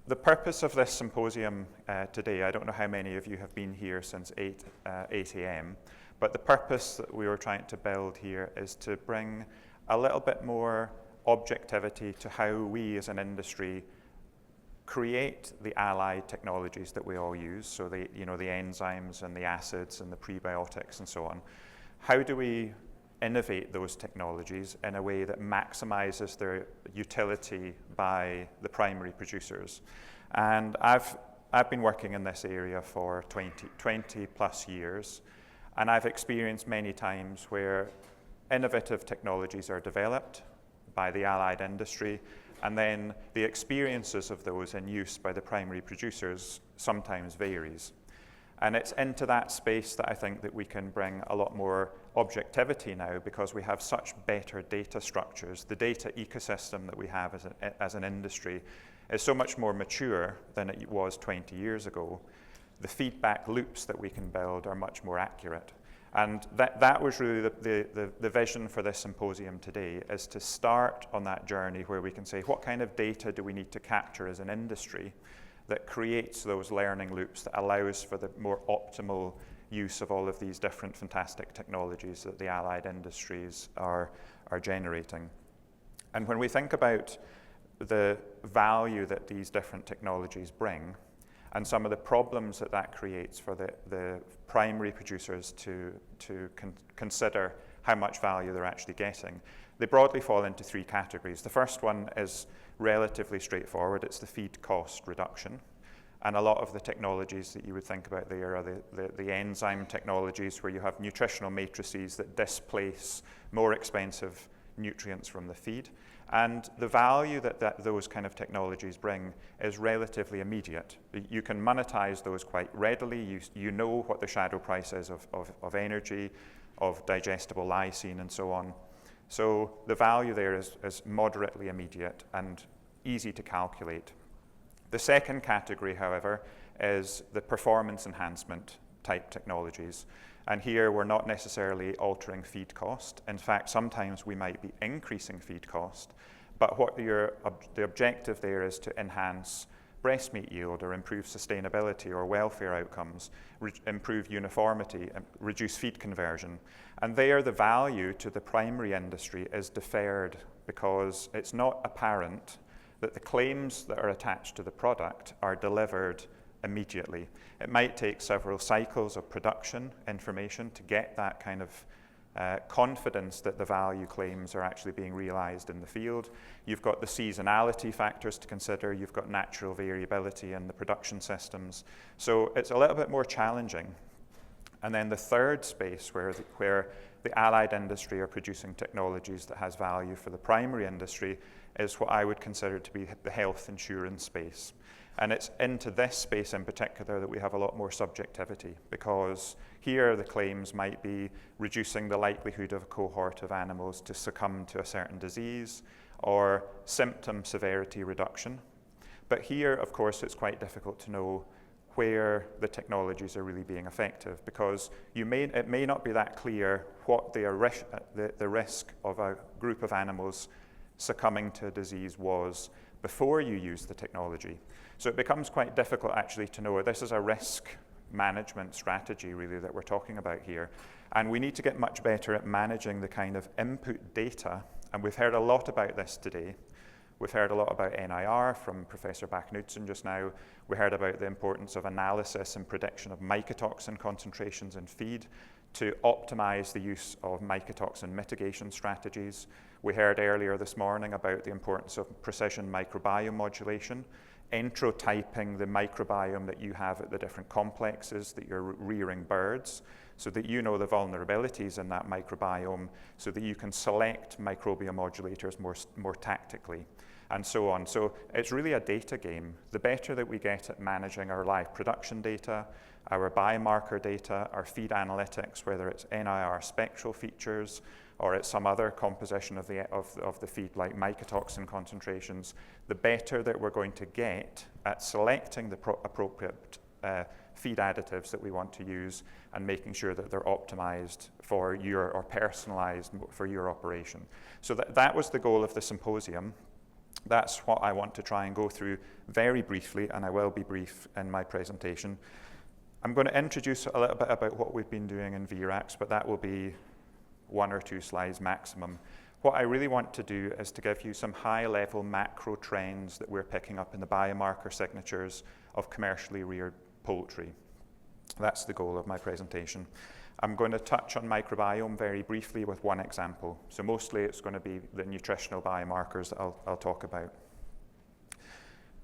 The purpose of this symposium today, I don't know how many of you have been here since 8 a.m., but the purpose that we were trying to build here is to bring a little bit more objectivity to how we as an industry create the allied technologies that we all use, so the enzymes and the acids and the prebiotics and so on. How do we innovate those technologies in a way that maximizes their utility by the primary producers? And I've been working in this area for 20 plus years, and I've experienced many times where innovative technologies are developed by the allied industry, and then the experiences of those in use by the primary producers sometimes varies. And it's into that space that I think that we can bring a lot more objectivity now, because we have such better data structures. The data ecosystem that we have as an industry is so much more mature than it was 20 years ago. The feedback loops that we can build are much more accurate. And that was really the vision for this symposium today, is to start on that journey where we can say, what kind of data do we need to capture as an industry that creates those learning loops that allows for the more optimal use of all of these different fantastic technologies that the allied industries are generating. And when we think about the value that these different technologies bring, and some of the problems that creates for the primary producers to consider how much value they're actually getting, they broadly fall into three categories. The first one is relatively straightforward. It's the feed cost reduction. And a lot of the technologies that you would think about there are the enzyme technologies, where you have nutritional matrices that displace more expensive nutrients from the feed. And the value that those kind of technologies bring is relatively immediate. You can monetize those quite readily. You know what the shadow price is of energy, of digestible lysine, and so on. So the value there is moderately immediate and easy to calculate. The second category, however, is the performance enhancement type technologies. And here we're not necessarily altering feed cost. In fact, sometimes we might be increasing feed cost, but what the objective there is to enhance breast meat yield, or improve sustainability or welfare outcomes, improve uniformity, and reduce feed conversion. And there the value to the primary industry is deferred, because it's not apparent that the claims that are attached to the product are delivered immediately. It might take several cycles of production information to get that kind of confidence that the value claims are actually being realized in the field. You've got the seasonality factors to consider. You've got natural variability in the production systems. So it's a little bit more challenging. And then the third space where the allied industry are producing technologies that has value for the primary industry is what I would consider to be the health insurance space. And it's into this space in particular that we have a lot more subjectivity, because here the claims might be reducing the likelihood of a cohort of animals to succumb to a certain disease, or symptom severity reduction. But here, of course, it's quite difficult to know where the technologies are really being effective, because it may not be that clear what the risk of a group of animals succumbing to a disease was before you use the technology. So it becomes quite difficult actually to know. This is a risk management strategy really that we're talking about here. And we need to get much better at managing the kind of input data. And we've heard a lot about this today. We've heard a lot about NIR from Professor Bach-Knudsen just now. We heard about the importance of analysis and prediction of mycotoxin concentrations in feed to optimize the use of mycotoxin mitigation strategies. We heard earlier this morning about the importance of precision microbiome modulation, enterotyping the microbiome that you have at the different complexes that you're rearing birds, so that you know the vulnerabilities in that microbiome, so that you can select microbial modulators more tactically, and so on. So it's really a data game. The better that we get at managing our live production data, our biomarker data, our feed analytics, whether it's NIR spectral features or it's some other composition of the feed like mycotoxin concentrations, the better that we're going to get at selecting the appropriate feed additives that we want to use and making sure that they're optimized for or personalized for your operation. So that was the goal of the symposium. That's what I want to try and go through very briefly, and I will be brief in my presentation. I'm going to introduce a little bit about what we've been doing in VRAX, but that will be 1 or 2 slides maximum. What I really want to do is to give you some high-level macro trends that we're picking up in the biomarker signatures of commercially reared poultry. That's the goal of my presentation. I'm going to touch on microbiome very briefly with one example. So mostly it's going to be the nutritional biomarkers that I'll talk about.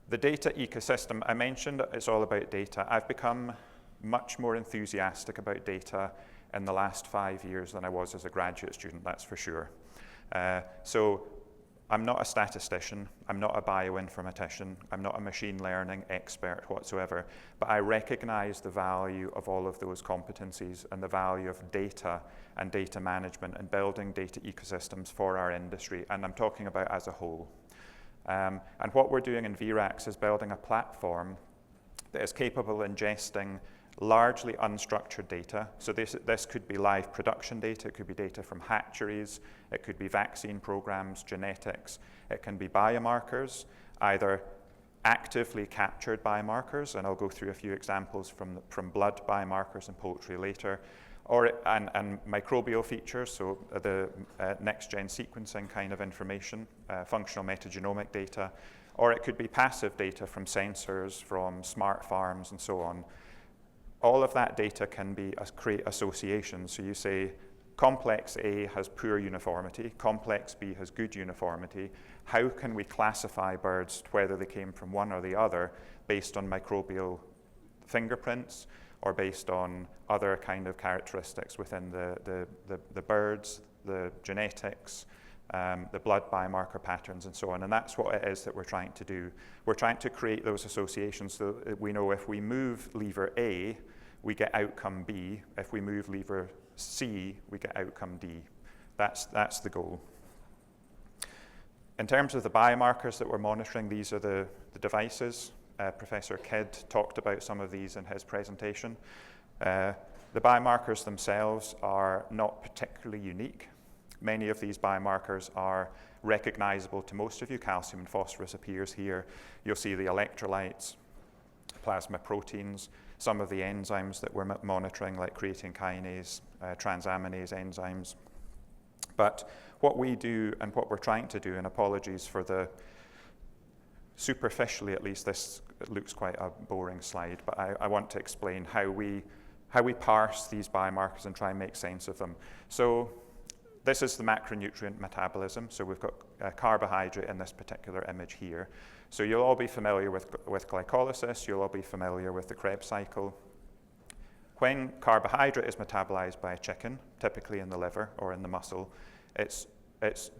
The data ecosystem, I mentioned it's all about data. I've become much more enthusiastic about data in the last 5 years than I was as a graduate student, that's for sure. So I'm not a statistician, I'm not a bioinformatician, I'm not a machine learning expert whatsoever, but I recognize the value of all of those competencies and the value of data and data management and building data ecosystems for our industry, and I'm talking about as a whole. And what we're doing in VRAX is building a platform that is capable of ingesting largely unstructured data. So this could be live production data, it could be data from hatcheries, it could be vaccine programs, genetics, it can be biomarkers, either actively captured biomarkers, and I'll go through a few examples from blood biomarkers in poultry later, and microbial features, so the next-gen sequencing kind of information, functional metagenomic data, or it could be passive data from sensors, from smart farms, and so on. All of that data can create associations. So you say, complex A has poor uniformity, complex B has good uniformity. How can we classify birds, whether they came from one or the other, based on microbial fingerprints or based on other kind of characteristics within the birds, the genetics, the blood biomarker patterns, and so on. And that's what it is that we're trying to do. We're trying to create those associations so that we know if we move lever A, we get outcome B. If we move lever C, we get outcome D. That's the goal. In terms of the biomarkers that we're monitoring, these are the devices. Professor Kidd talked about some of these in his presentation. The biomarkers themselves are not particularly unique. Many of these biomarkers are recognizable to most of you. Calcium and phosphorus appears here. You'll see the electrolytes, plasma proteins, some of the enzymes that we're monitoring, like creatine kinase, transaminase enzymes. But what we do and what we're trying to do, and apologies for the, superficially at least, this looks quite a boring slide, but I want to explain how we parse these biomarkers and try and make sense of them. So this is the macronutrient metabolism. So we've got carbohydrate in this particular image here. So you'll all be familiar with glycolysis. You'll all be familiar with the Krebs cycle. When carbohydrate is metabolized by a chicken, typically in the liver or in the muscle, it's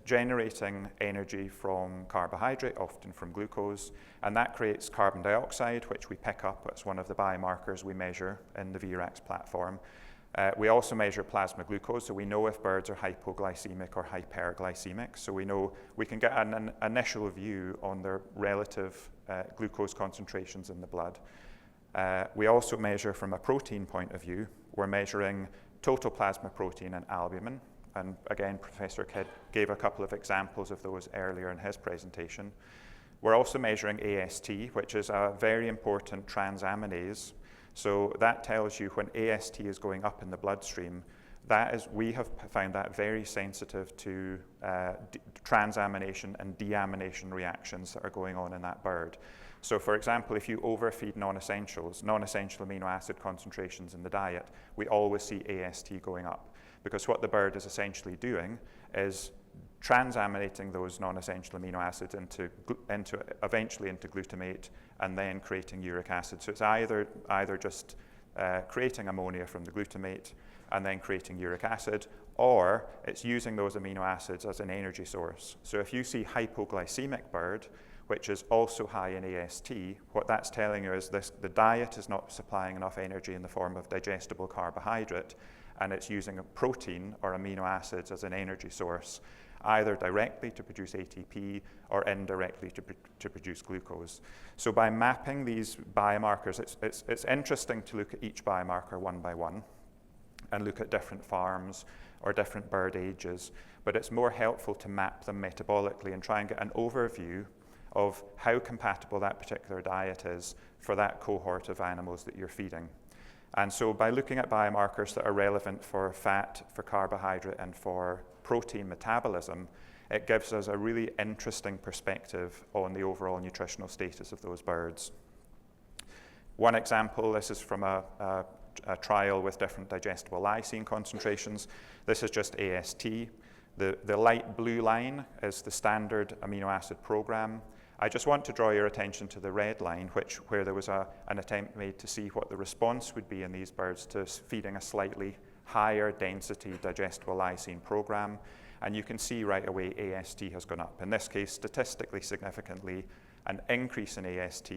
generating energy from carbohydrate, often from glucose, and that creates carbon dioxide, which we pick up. It's one of the biomarkers we measure in the VRAX platform. We also measure plasma glucose, so we know if birds are hypoglycemic or hyperglycemic. So we know we can get an initial view on their relative glucose concentrations in the blood. We also measure from a protein point of view. We're measuring total plasma protein and albumin. And again, Professor Kidd gave a couple of examples of those earlier in his presentation. We're also measuring AST, which is a very important transaminase. So that tells you when AST is going up in the bloodstream, we have found that very sensitive to transamination and deamination reactions that are going on in that bird. So for example, if you overfeed non-essential amino acid concentrations in the diet, we always see AST going up, because what the bird is essentially doing is transaminating those non-essential amino acids eventually into glutamate and then creating uric acid. So it's either just creating ammonia from the glutamate and then creating uric acid, or it's using those amino acids as an energy source. So if you see hypoglycemic bird, which is also high in AST, what that's telling you is the diet is not supplying enough energy in the form of digestible carbohydrate, and it's using a protein or amino acids as an energy source, either directly to produce ATP or indirectly to produce glucose. So by mapping these biomarkers, it's interesting to look at each biomarker one by one and look at different farms or different bird ages, but it's more helpful to map them metabolically and try and get an overview of how compatible that particular diet is for that cohort of animals that you're feeding. And so by looking at biomarkers that are relevant for fat, for carbohydrate, and for protein metabolism, it gives us a really interesting perspective on the overall nutritional status of those birds. One example, this is from a trial with different digestible lysine concentrations. This is just AST. The light blue line is the standard amino acid program. I just want to draw your attention to the red line, where there was an attempt made to see what the response would be in these birds to feeding a slightly higher density digestible lysine program. And you can see right away AST has gone up. In this case, statistically significantly, an increase in AST.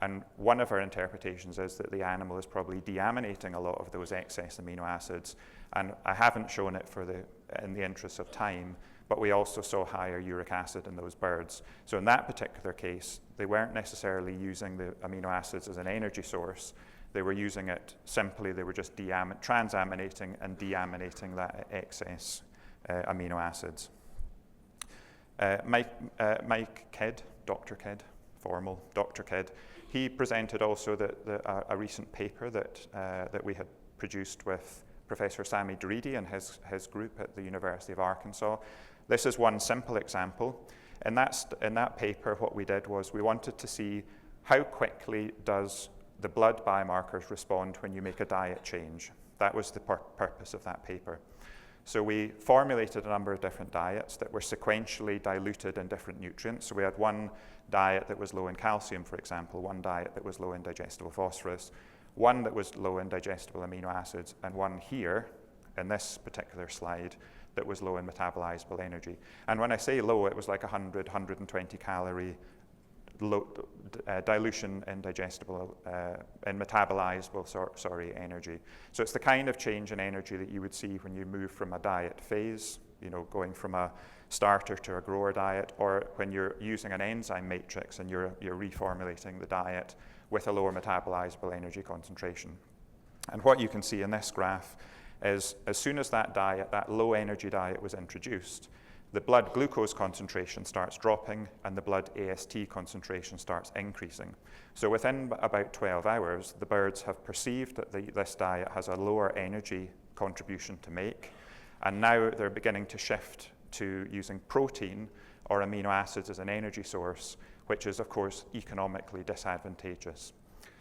And one of our interpretations is that the animal is probably deaminating a lot of those excess amino acids. And I haven't shown it in the interest of time, but we also saw higher uric acid in those birds. So in that particular case, they weren't necessarily using the amino acids as an energy source. They were using it simply, they were just transaminating and deaminating that excess amino acids. Mike Kidd, Dr. Kidd, formal Dr. Kidd, he presented also a recent paper that we had produced with Professor Sami Daridi and his group at the University of Arkansas. This is one simple example. In that paper, what we did was we wanted to see how quickly does the blood biomarkers respond when you make a diet change. That was the purpose of that paper. So we formulated a number of different diets that were sequentially diluted in different nutrients. So we had one diet that was low in calcium, for example, one diet that was low in digestible phosphorus, one that was low in digestible amino acids, and one here, in this particular slide, that was low in metabolizable energy. And when I say low, it was like 100, 120 calorie dilution in digestible, in metabolizable, energy. So it's the kind of change in energy that you would see when you move from a diet phase, going from a starter to a grower diet, or when you're using an enzyme matrix and you're reformulating the diet with a lower metabolizable energy concentration. And what you can see in this graph is as soon as that low energy diet was introduced, the blood glucose concentration starts dropping and the blood AST concentration starts increasing. So within about 12 hours, the birds have perceived that this diet has a lower energy contribution to make, and now they're beginning to shift to using protein or amino acids as an energy source, which is, of course, economically disadvantageous.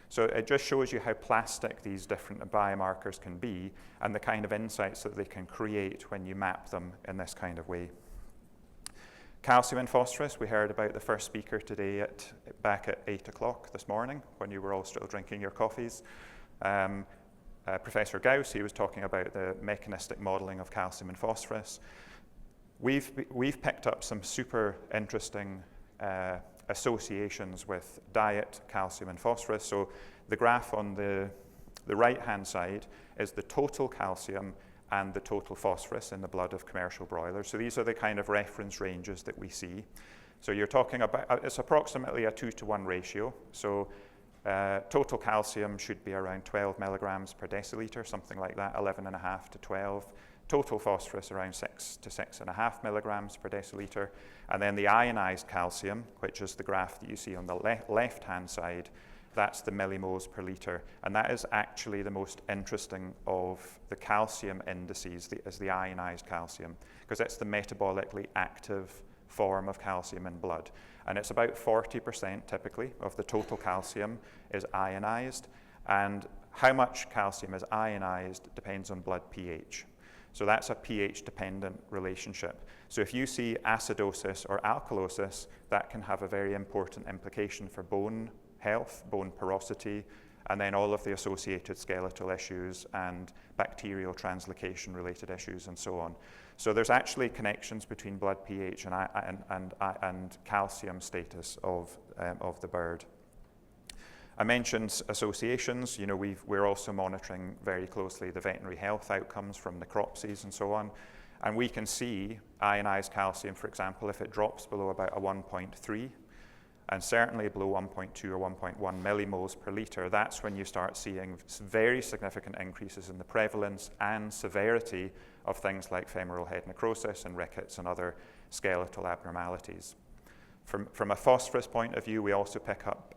So it just shows you how plastic these different biomarkers can be and the kind of insights that they can create when you map them in this kind of way. Calcium and phosphorus, we heard about the first speaker today back at 8 o'clock this morning when you were all still drinking your coffees. Professor Gauss, he was talking about the mechanistic modeling of calcium and phosphorus. We've picked up some super interesting associations with diet, calcium and phosphorus. So the graph on the right-hand side is the total calcium and the total phosphorus in the blood of commercial broilers. So these are the kind of reference ranges that we see. So you're talking about, it's approximately a 2-to-1 ratio. So total calcium should be around 12 milligrams per deciliter, something like that, 11.5 to 12. Total phosphorus around 6 to 6.5 milligrams per deciliter. And then the ionized calcium, which is the graph that you see on the left-hand side, that's the millimoles per liter. And that is actually the most interesting of the calcium indices, is the ionized calcium, because it's the metabolically active form of calcium in blood. And it's about 40% typically of the total calcium is ionized. And how much calcium is ionized depends on blood pH. So that's a pH-dependent relationship. So if you see acidosis or alkalosis, that can have a very important implication for bone health, bone porosity, and then all of the associated skeletal issues and bacterial translocation related issues and so on. So there's actually connections between blood pH and calcium status of the bird. I mentioned associations. We're also monitoring very closely the veterinary health outcomes from necropsies and so on. And we can see ionized calcium, for example, if it drops below about a 1.3, and certainly below 1.2 or 1.1 millimoles per liter, that's when you start seeing very significant increases in the prevalence and severity of things like femoral head necrosis and rickets and other skeletal abnormalities. From a phosphorus point of view, we also pick up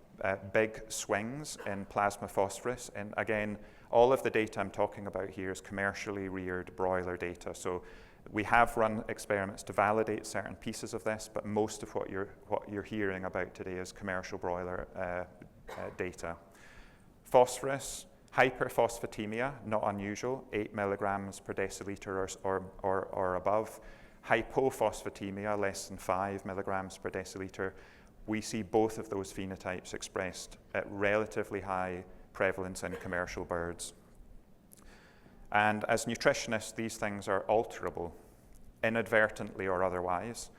big swings in plasma phosphorus. And again, all of the data I'm talking about here is commercially reared broiler data. So we have run experiments to validate certain pieces of this, but most of what you're hearing about today is commercial broiler data. Phosphorus, hyperphosphatemia, not unusual, 8 milligrams per deciliter or above. Hypophosphatemia, less than 5 milligrams per deciliter. We see both of those phenotypes expressed at relatively high prevalence in commercial birds. And as nutritionists, these things are alterable, inadvertently or otherwise.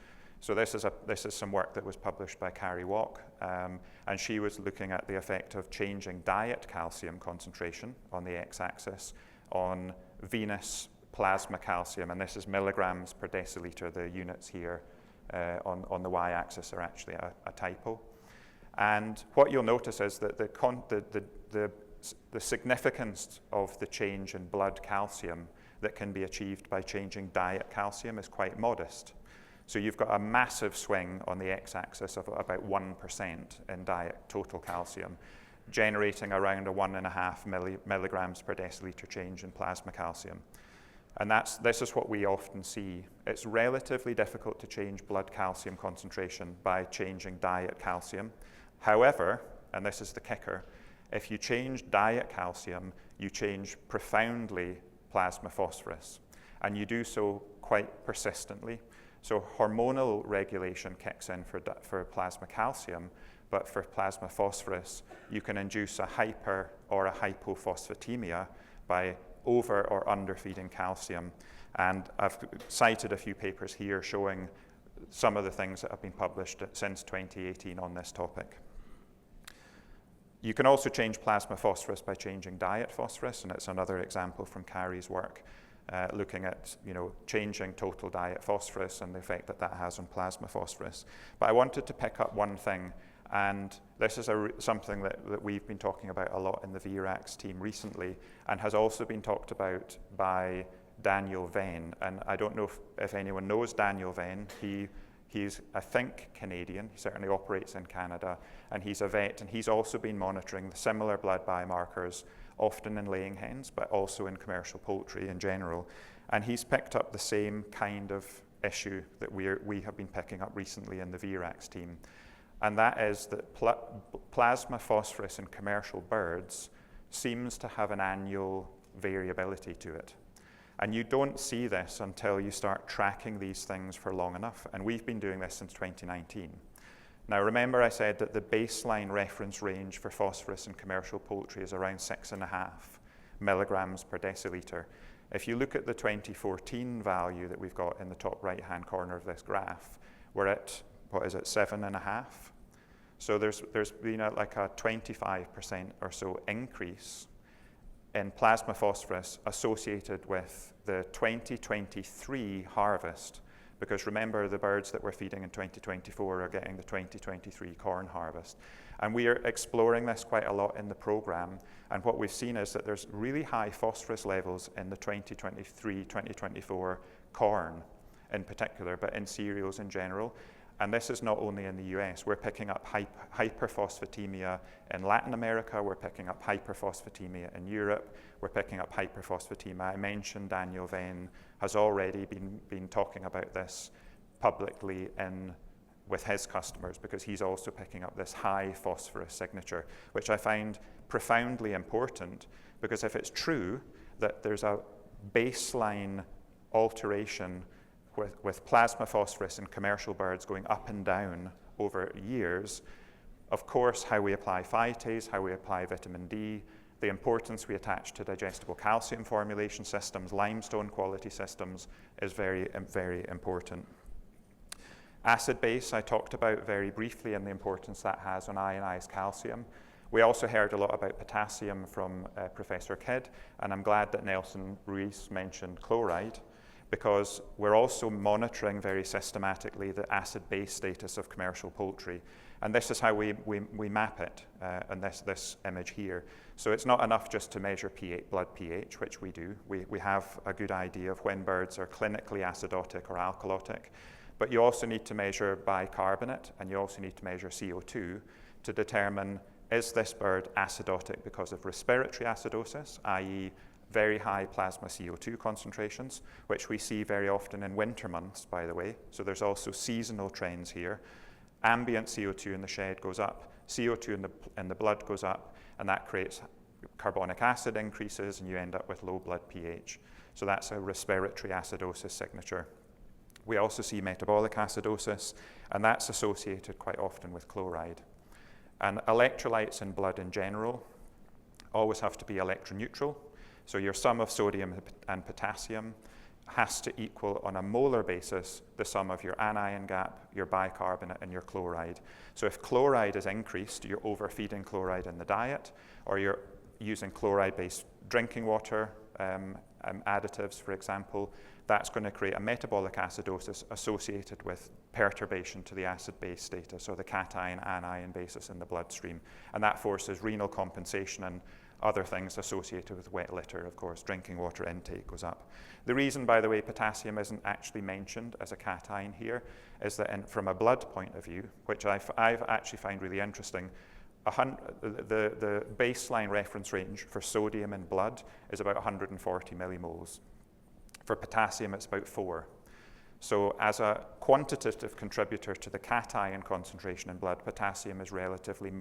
So this is some work that was published by Carrie Walk, and she was looking at the effect of changing diet calcium concentration on the x-axis on venous plasma calcium, and this is milligrams per deciliter. The units here on the y-axis are actually a typo. And what you'll notice is that the significance of the change in blood calcium that can be achieved by changing diet calcium is quite modest. So you've got a massive swing on the x-axis of about 1% in diet total calcium, generating around a 1.5 milligrams per deciliter change in plasma calcium. And this is what we often see. It's relatively difficult to change blood calcium concentration by changing diet calcium. However, and this is the kicker, if you change diet calcium, you change profoundly plasma phosphorus, and you do so quite persistently. So hormonal regulation kicks in for plasma calcium, but for plasma phosphorus, you can induce a hyper or a hypophosphatemia by over or underfeeding calcium. And I've cited a few papers here showing some of the things that have been published since 2018 on this topic. You can also change plasma phosphorus by changing diet phosphorus, and it's another example from Carrie's work, looking at changing total diet phosphorus and the effect that has on plasma phosphorus. But I wanted to pick up one thing, and this is something that we've been talking about a lot in the VRAX team recently, and has also been talked about by Daniel Venn. And I don't know if anyone knows Daniel Venn. He's, I think, Canadian. He certainly operates in Canada, and he's a vet, and he's also been monitoring the similar blood biomarkers, often in laying hens, but also in commercial poultry in general. And he's picked up the same kind of issue that we have been picking up recently in the VRAX team, and that is that plasma phosphorus in commercial birds seems to have an annual variability to it. And you don't see this until you start tracking these things for long enough. And we've been doing this since 2019. Now, remember I said that the baseline reference range for phosphorus in commercial poultry is around 6.5 milligrams per deciliter. If you look at the 2014 value that we've got in the top right-hand corner of this graph, we're at, 7.5? So there's been like a 25% or so increase in plasma phosphorus associated with the 2023 harvest, because remember, the birds that we're feeding in 2024 are getting the 2023 corn harvest. And we are exploring this quite a lot in the program, and what we've seen is that there's really high phosphorus levels in the 2023-2024 corn in particular, but in cereals in general. And this is not only in the US. We're picking up hyperphosphatemia in Latin America. We're picking up hyperphosphatemia in Europe. We're picking up hyperphosphatemia. I mentioned Daniel Venn has already been talking about this publicly with his customers, because he's also picking up this high phosphorus signature, which I find profoundly important, because if it's true that there's a baseline alteration with plasma phosphorus in commercial birds going up and down over years, of course, how we apply phytase, how we apply vitamin D, the importance we attach to digestible calcium formulation systems, limestone quality systems, is very, very important. Acid base, I talked about very briefly, and the importance that has on ionized calcium. We also heard a lot about potassium from Professor Kidd, and I'm glad that Nelson Ruiz mentioned chloride, because we're also monitoring very systematically the acid-base status of commercial poultry. And this is how we map it in this image here. So it's not enough just to measure blood pH, which we do. We have a good idea of when birds are clinically acidotic or alkalotic. But you also need to measure bicarbonate, and you also need to measure CO2 to determine, is this bird acidotic because of respiratory acidosis, i.e. very high plasma CO2 concentrations, which we see very often in winter months, by the way. So there's also seasonal trends here. Ambient CO2 in the shed goes up, CO2 in the blood goes up, and that creates carbonic acid increases, and you end up with low blood pH. So that's a respiratory acidosis signature. We also see metabolic acidosis, and that's associated quite often with chloride. And electrolytes in blood in general always have to be electroneutral. So your sum of sodium and potassium has to equal on a molar basis the sum of your anion gap, your bicarbonate, and your chloride. So if chloride is increased, you're overfeeding chloride in the diet, or you're using chloride-based drinking water additives, for example, that's going to create a metabolic acidosis associated with perturbation to the acid-base status, or the cation-anion basis in the bloodstream. And that forces renal compensation and other things associated with wet litter. Of course, drinking water intake goes up. The reason, by the way, potassium isn't actually mentioned as a cation here is that from a blood point of view, which I've actually find really interesting, the baseline reference range for sodium in blood is about 140 millimoles. For potassium, it's about 4. So as a quantitative contributor to the cation concentration in blood, potassium is relatively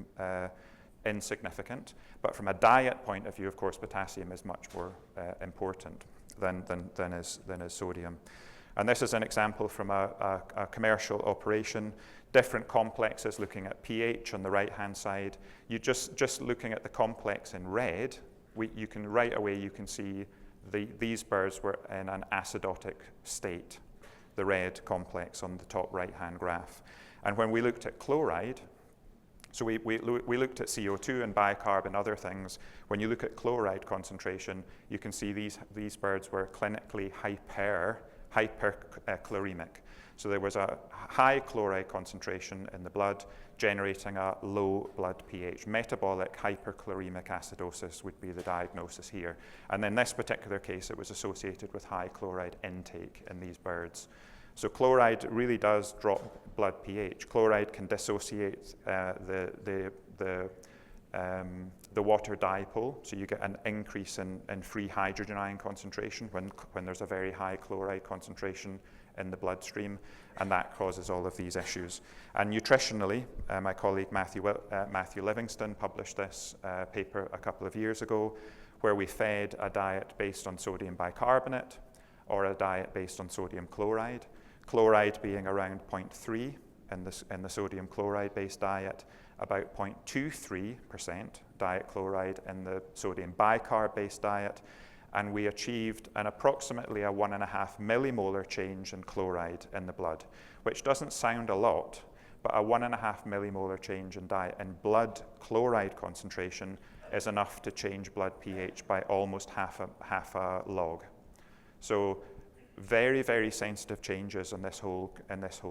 insignificant. But from a diet point of view, of course, potassium is much more important than is sodium. And this is an example from a commercial operation. Different complexes looking at pH on the right-hand side. You just looking at the complex in red, you can right away you can see these birds were in an acidotic state, the red complex on the top right-hand graph. And when we looked at chloride, so we looked at CO2 and bicarb and other things. When you look at chloride concentration, you can see these birds were clinically hyperchloremic. So there was a high chloride concentration in the blood, generating a low blood pH. Metabolic hyperchloremic acidosis would be the diagnosis here. And in this particular case, it was associated with high chloride intake in these birds. So chloride really does drop blood pH. Chloride can dissociate the water dipole, so you get an increase in free hydrogen ion concentration when there's a very high chloride concentration in the bloodstream, and that causes all of these issues. And nutritionally, my colleague Matthew Livingston published this paper a couple of years ago, where we fed a diet based on sodium bicarbonate or a diet based on sodium chloride. Chloride being around 0.3 in the sodium chloride-based diet, about 0.23% diet chloride in the sodium bicarb-based diet, and we achieved approximately a 1.5 millimolar change in chloride in the blood, which doesn't sound a lot, but a 1.5 millimolar change in blood chloride concentration is enough to change blood pH by almost half a log. So very, very sensitive changes in this whole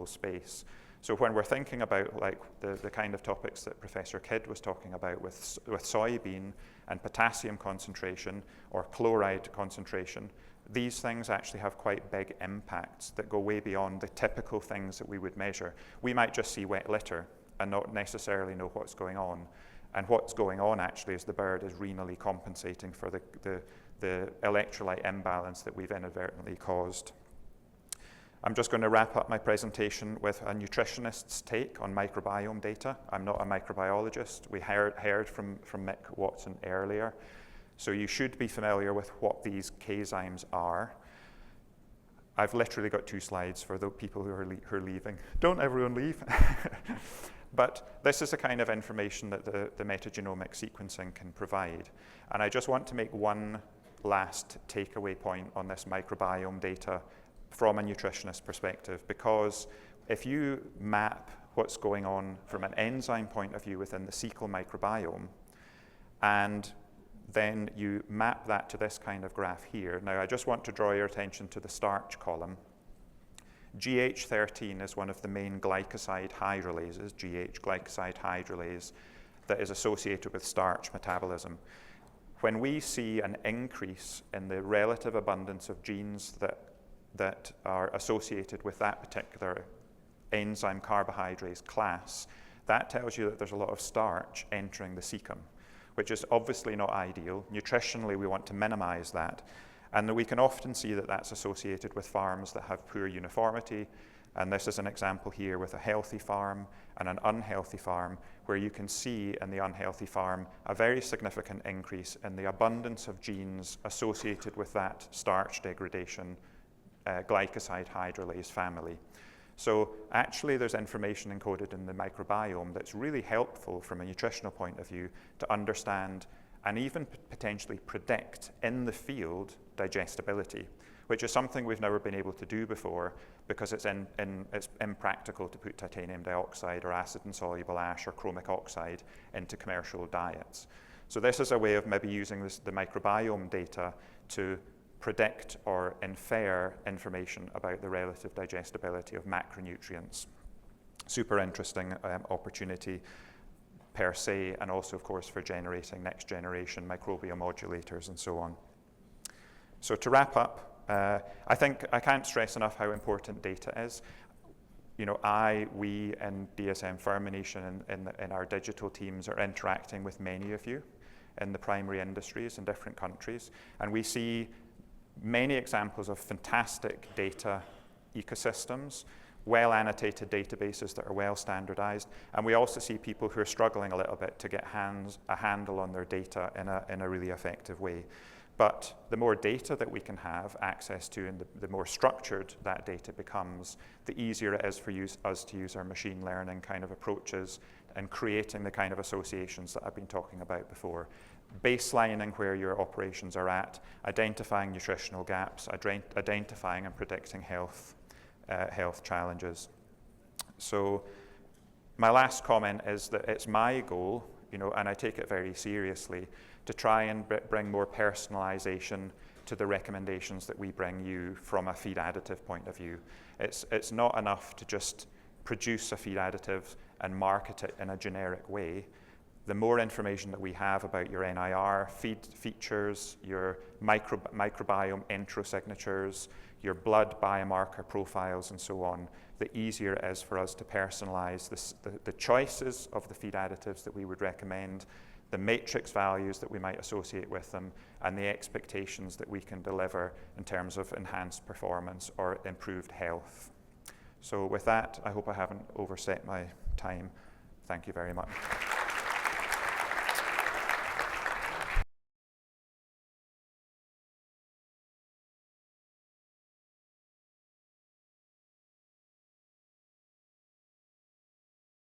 space. So when we're thinking about like the kind of topics that Professor Kidd was talking about with soybean and potassium concentration or chloride concentration, these things actually have quite big impacts that go way beyond the typical things that we would measure. We might just see wet litter and not necessarily know what's going on. And what's going on actually is the bird is renally compensating for the electrolyte imbalance that we've inadvertently caused. I'm just going to wrap up my presentation with a nutritionist's take on microbiome data. I'm not a microbiologist. We heard from Mick Watson earlier. So you should be familiar with what these K-zymes are. I've literally got 2 slides for the people who are leaving. Don't everyone leave. But this is the kind of information that the metagenomic sequencing can provide. And I just want to make one last takeaway point on this microbiome data from a nutritionist perspective, because if you map what's going on from an enzyme point of view within the cecal microbiome, and then you map that to this kind of graph here. Now, I just want to draw your attention to the starch column. GH13 is one of the main glycoside hydrolases, GH glycoside hydrolase, that is associated with starch metabolism. When we see an increase in the relative abundance of genes that are associated with that particular enzyme carbohydrase class, that tells you that there's a lot of starch entering the cecum, which is obviously not ideal. Nutritionally, we want to minimize that. And we can often see that that's associated with farms that have poor uniformity. And this is an example here with a healthy farm and an unhealthy farm, where you can see in the unhealthy farm a very significant increase in the abundance of genes associated with that starch degradation glycoside hydrolase family. So actually there's information encoded in the microbiome that's really helpful from a nutritional point of view to understand and even potentially predict in the field digestibility, which is something we've never been able to do before because it's impractical to put titanium dioxide or acid-insoluble ash or chromic oxide into commercial diets. So this is a way of maybe using the microbiome data to predict or infer information about the relative digestibility of macronutrients. Super interesting opportunity per se, and also of course for generating next generation microbial modulators and so on. So to wrap up, I think I can't stress enough how important data is. You know, we in DSM Firmenation in our digital teams are interacting with many of you in the primary industries in different countries, and we see many examples of fantastic data ecosystems, well annotated databases that are well standardized, and we also see people who are struggling a little bit to get a handle on their data in a really effective way. But the more data that we can have access to and the more structured that data becomes, the easier it is for us to use our machine learning kind of approaches and creating the kind of associations that I've been talking about before. Baselining where your operations are at, identifying nutritional gaps, identifying and predicting health challenges. So my last comment is that it's my goal, you know, and I take it very seriously, to try and bring more personalization to the recommendations that we bring you from a feed additive point of view. It's not enough to just produce a feed additive and market it in a generic way. The more information that we have about your NIR feed features, your microbiome intro signatures, your blood biomarker profiles and so on, the easier it is for us to personalize the choices of the feed additives that we would recommend, the matrix values that we might associate with them, and the expectations that we can deliver in terms of enhanced performance or improved health. So with that, I hope I haven't overset my time. Thank you very much.